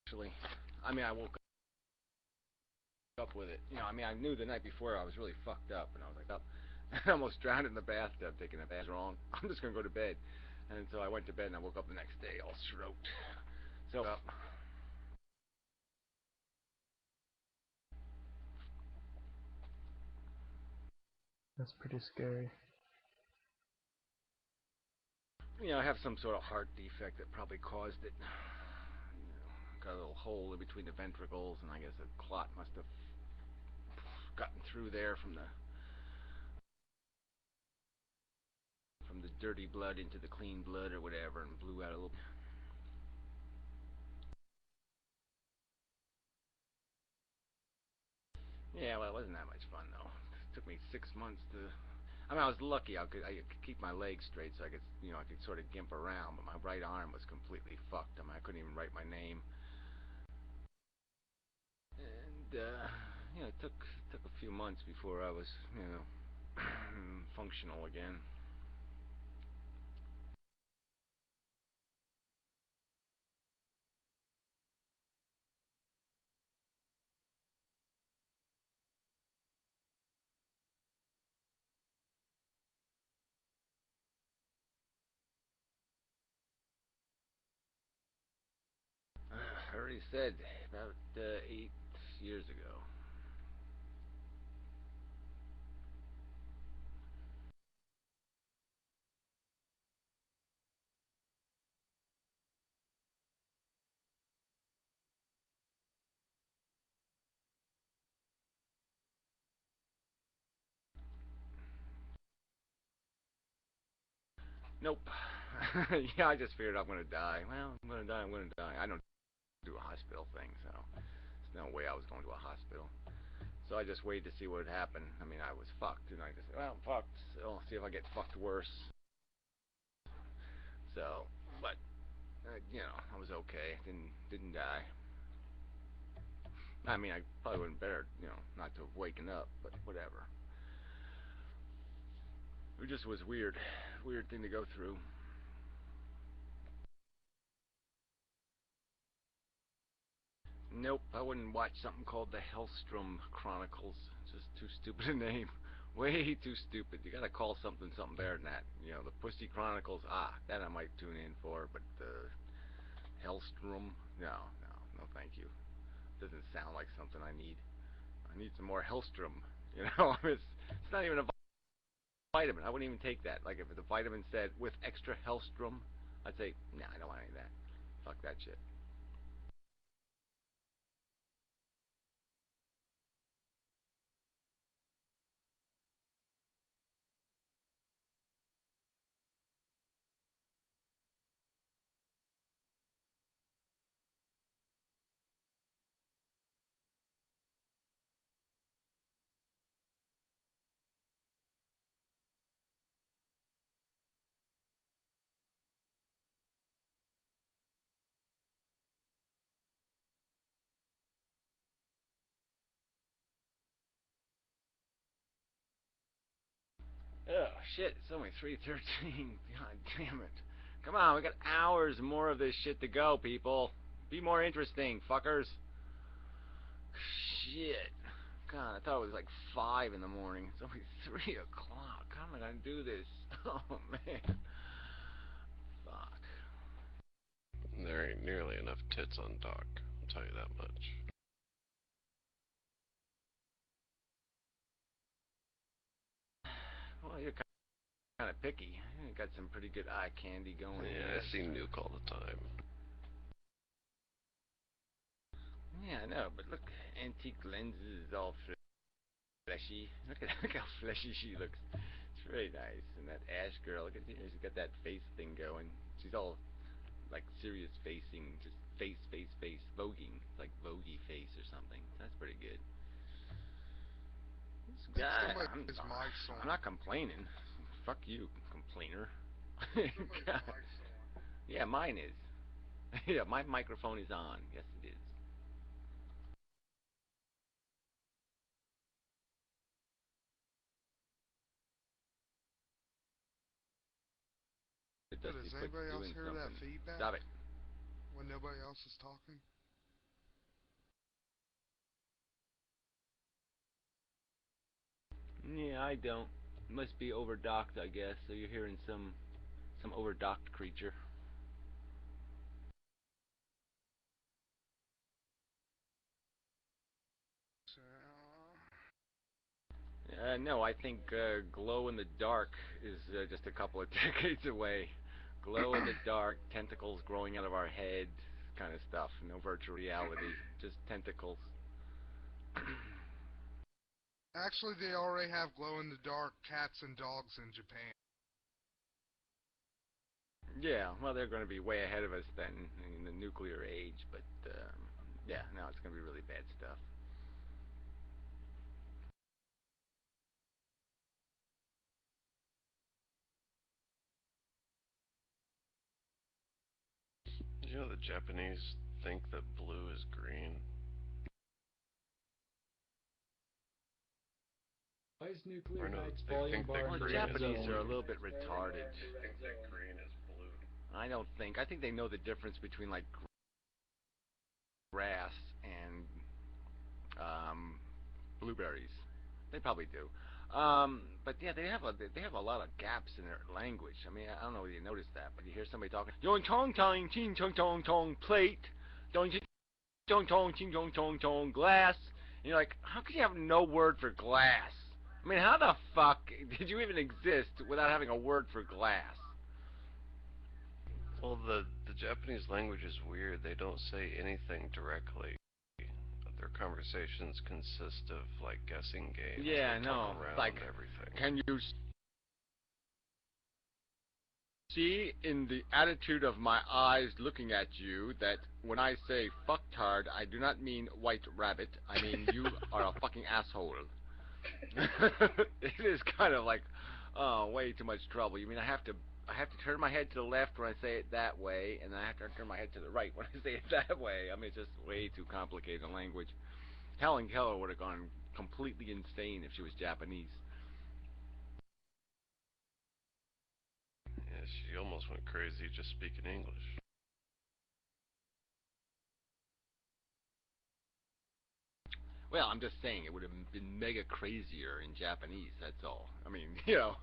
actually. I mean, I woke up with it. You know, I mean, I knew the night before I was really fucked up, and I was like, up. I almost drowned in the bathtub taking a bath wrong. I'm just gonna go to bed, and so I went to bed, and I woke up the next day all stroked. So up. That's pretty scary. You know, I have some sort of heart defect that probably caused it. You know, got a little hole in between the ventricles, and I guess a clot must have gotten through there from the dirty blood into the clean blood or whatever, and blew out a little. Yeah, well, it wasn't that much fun though. It took me 6 months to. I mean, I was lucky. I could keep my legs straight, so I could, you know, I could sort of gimp around. But my right arm was completely fucked. I mean, I couldn't even write my name. And you know, it took a few months before I was, you know, functional again. I already said about 8 years ago. Nope. Yeah, I just figured I'm gonna die. Well, I'm gonna die. I'm gonna die. I don't do a hospital thing, so there's no way I was going to a hospital. So I just waited to see what would happen. I mean, I was fucked, and I just said, well, I'm fucked. So I'll see if I get fucked worse. So, but you know, I was okay. Didn't die. I mean, I probably wouldn't better, you know, not to have waken up, but whatever. It just was weird thing to go through. Nope, I wouldn't watch something called the Hellstrom Chronicles. It's just too stupid a name. Way too stupid. You gotta call something better than that. You know, the Pussy Chronicles. Ah, that I might tune in for, but the Hellstrom. No, thank you. Doesn't sound like something I need. I need some more Hellstrom. You know, it's not even a vitamin. I wouldn't even take that. Like if the vitamin said with extra Hellstrom, I'd say, nah, I don't want any of that. Fuck that shit. Oh shit, it's only 3:13. God damn it. Come on, we got hours more of this shit to go, people. Be more interesting, fuckers. Shit. God, I thought it was like 5 in the morning. It's only 3 o'clock. How am I gonna do this? Oh man. Fuck. There ain't nearly enough tits on Doc, I'll tell you that much. Well, you're kind of picky. You got some pretty good eye candy going Yeah, I here. see Nuke all the time. Yeah, I know, but look, antique lenses, all fleshy. Look how fleshy she looks. It's very nice. And that Ash girl, look at her. She's got that face thing going. She's all like serious facing, just face, voguing, like voguey face or something. That's pretty good. I think God, somebody's mic's I'm on. not complaining. Fuck you, complainer. Somebody's God. mic's on. Yeah, mine is. Yeah, my microphone is on. Yes, it is. So Dusty does quit anybody else doing hear that something. feedback Stop it. when nobody else is talking? I don't. It must be overdocked, I guess. So you're hearing some overdocked creature. So, No, I think glow in the dark is just a couple of decades away. Glow in the dark, tentacles growing out of our head, kind of stuff. No virtual reality, just tentacles. actually, they already have glow-in-the-dark cats and dogs in Japan. Yeah, well, they're going to be way ahead of us then in the nuclear age, but yeah, no, it's going to be really bad stuff. Did you know the Japanese think that blue is green? Why is Or Nuclear no, Knights they Volume think Bar that Well, in the green is Japanese blue. are a little bit retarded. They think that green is blue. I don't think. I think they know the difference between like grass and blueberries. They probably do. But yeah, they have a lot of gaps in their language. I mean, I don't know if you noticed that, but you hear somebody talking, "Yon tong tong ching tong tong tong plate, don't tong tong ching tong tong tong glass," and you're like, how could you have no word for glass? I mean, how the fuck did you even exist without having a word for glass? Well, the Japanese language is weird. They don't say anything directly. Their conversations consist of like guessing games. Yeah, I They know. talk around Like, everything. can you see in the attitude of my eyes looking at you that when I say fucktard, I do not mean white rabbit. I mean you are a fucking asshole. It is kind of like, oh, way too much trouble. You mean I have to turn my head to the left when I say it that way, and then I have to turn my head to the right when I say it that way. I mean, it's just way too complicated a language. Helen Keller would have gone completely insane if she was Japanese. Yeah, she almost went crazy just speaking English. Well, I'm just saying it would have been mega crazier in Japanese. That's all. I mean, you know,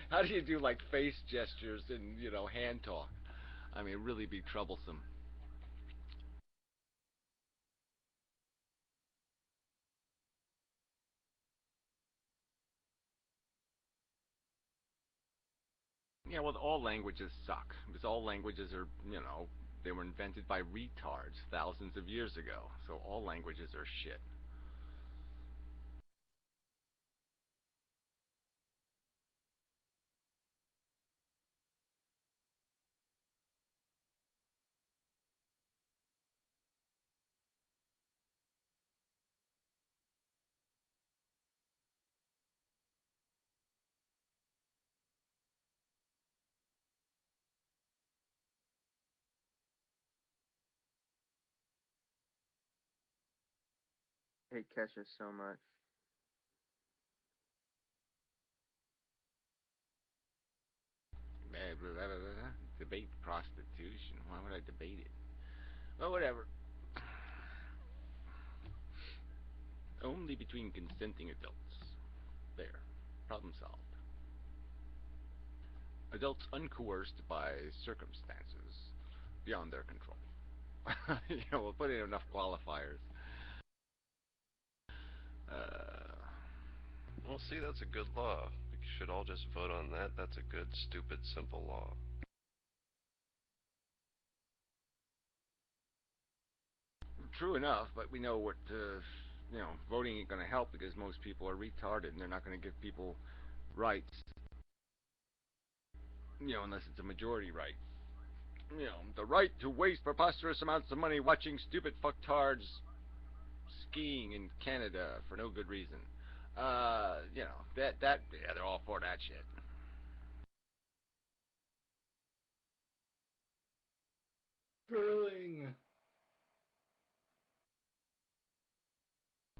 how do you do like face gestures and hand talk? I mean, really be troublesome. Yeah, well, all languages suck because all languages are, they were invented by retards thousands of years ago. So all languages are shit. I hate Kesha so much. Debate prostitution. Why would I debate it? Well, whatever. Only between consenting adults. There. Problem solved. Adults uncoerced by circumstances beyond their control. We'll put in enough qualifiers. Uh, Well, see, that's a good law. We should all just vote on that. That's a good, stupid, simple law. True enough, but we know what, voting ain't going to help because most people are retarded and they're not going to give people rights, unless it's a majority right. The right to waste preposterous amounts of money watching stupid fucktards skiing in Canada for no good reason. Yeah, they're all for that shit. Curling.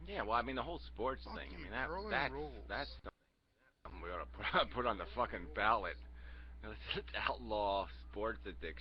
Yeah, well, I mean, the whole sports Fuck thing. I you, mean, curling rules. that's something we ought to put on the fucking ballot. Let's outlaw sports addiction.